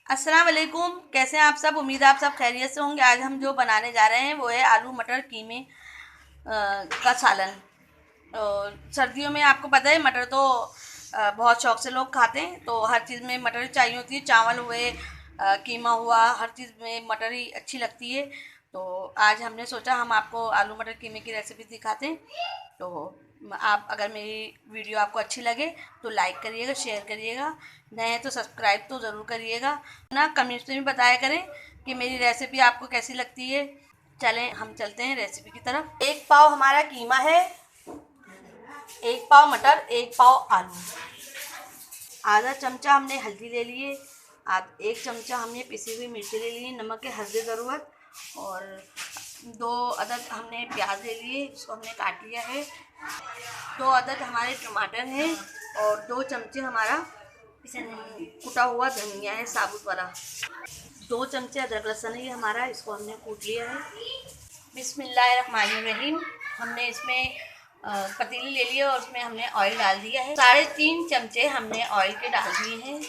अस्सलाम वालेकुम। कैसे हैं आप सब? उम्मीद है आप सब खैरियत से होंगे। आज हम जो बनाने जा रहे हैं वो है आलू मटर कीमे का सालन। सर्दियों में आपको पता है मटर तो बहुत शौक से लोग खाते हैं, तो हर चीज़ में मटर चाहिए होती है। चावल हुए, कीमा हुआ, हर चीज़ में मटर ही अच्छी लगती है। तो आज हमने सोचा हम आपको आलू मटर कीमे की रेसिपी दिखाते हैं। तो आप अगर मेरी वीडियो आपको अच्छी लगे तो लाइक करिएगा, शेयर करिएगा, नए हैं तो सब्सक्राइब तो ज़रूर करिएगा ना। कमेंट्स में भी बताया करें कि मेरी रेसिपी आपको कैसी लगती है। चलें हम चलते हैं रेसिपी की तरफ। 1 पाव हमारा कीमा है, 1 पाव मटर, 1 पाव आलू, आधा चमचा हमने हल्दी ले लिए, 1 चमचा हमने पिसी हुई मिर्ची ले ली, नमक के हस्बे ज़रूरत, और 2 अदद हमने प्याज ले लिए, इसको हमने काट लिया है। 2 अदद हमारे टमाटर हैं और 2 चमचे हमारा कुटा हुआ धनिया है साबुत वाला। 2 चमचे अदरक लहसुन है हमारा, इसको हमने कूट लिया है। बिस्मिल्लाहिर्रहमानिर्रहीम। हमने इसमें पतीली ले ली है और उसमें हमने ऑयल डाल दिया है। 3.5 चमचे हमने ऑयल के डाल दिए हैं।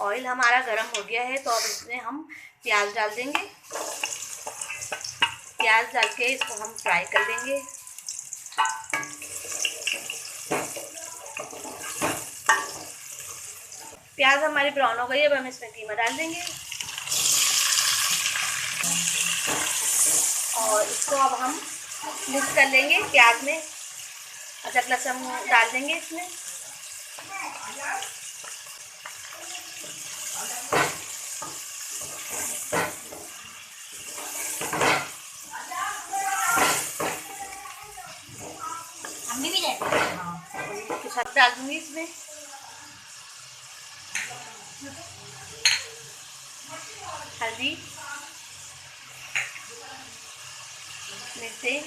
ऑयल हमारा गर्म हो गया है तो अब इसमें हम प्याज डाल देंगे। प्याज डाल के इसको हम फ्राई कर लेंगे। प्याज हमारी ब्राउन हो गई है, अब हम इसमें कीमा डाल देंगे और इसको अब हम मिक्स कर लेंगे। प्याज में अदरक लहसुन डाल देंगे इसमें। हमने भी के साथ डाल दूंगी इसमें हल्दी, मिर्ची,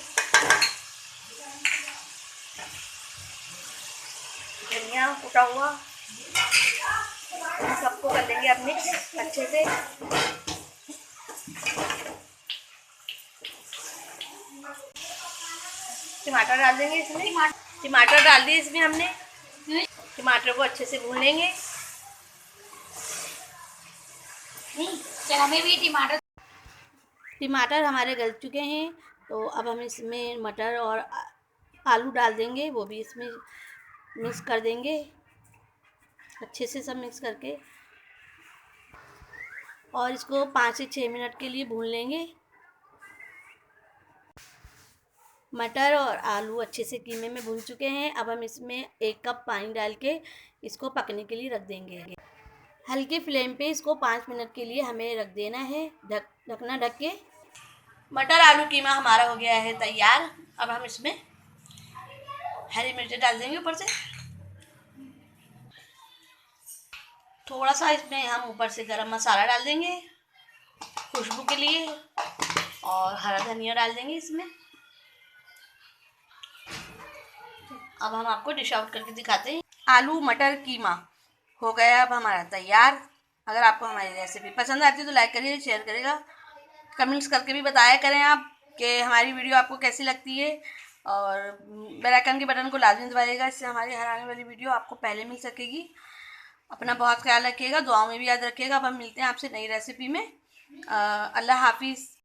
धनिया कुटा हुआ, सबको कर लेंगे अब मिक्स अच्छे से। टमाटर डाल देंगे इसमें। टमाटर डाल दिए इसमें हमने। टमाटर को अच्छे से भून लेंगे। हमें भी टमाटर हमारे गल चुके हैं, तो अब हम इसमें मटर और आलू डाल देंगे, वो भी इसमें मिक्स कर देंगे अच्छे से, सब मिक्स करके, और इसको 5 से 6 मिनट के लिए भून लेंगे। मटर और आलू अच्छे से कीमे में भून चुके हैं। अब हम इसमें 1 कप पानी डाल के इसको पकने के लिए रख देंगे। हल्के फ्लेम पे इसको 5 मिनट के लिए हमें रख देना है, ढकना ढक के। मटर आलू कीमा हमारा हो गया है तैयार। अब हम इसमें हरी मिर्ची डाल देंगे ऊपर से। थोड़ा सा इसमें हम ऊपर से गरम मसाला डाल देंगे खुशबू के लिए, और हरा धनिया डाल देंगे इसमें। अब हम आपको डिश आउट करके दिखाते हैं। आलू मटर कीमा हो गया अब हमारा तैयार। अगर आपको हमारी रेसिपी पसंद आती है तो लाइक करिए, शेयर करिएगा, कमेंट्स करके भी बताया करें आप कि हमारी वीडियो आपको कैसी लगती है, और बेल आइकन के बटन को लाजमी दबाइएगा, इससे हमारी हर आने वाली वीडियो आपको पहले मिल सकेगी। अपना बहुत ख्याल रखिएगा, दुआओं में भी याद रखिएगा। अब हम मिलते हैं आपसे नई रेसिपी में। अल्लाह हाफिज़।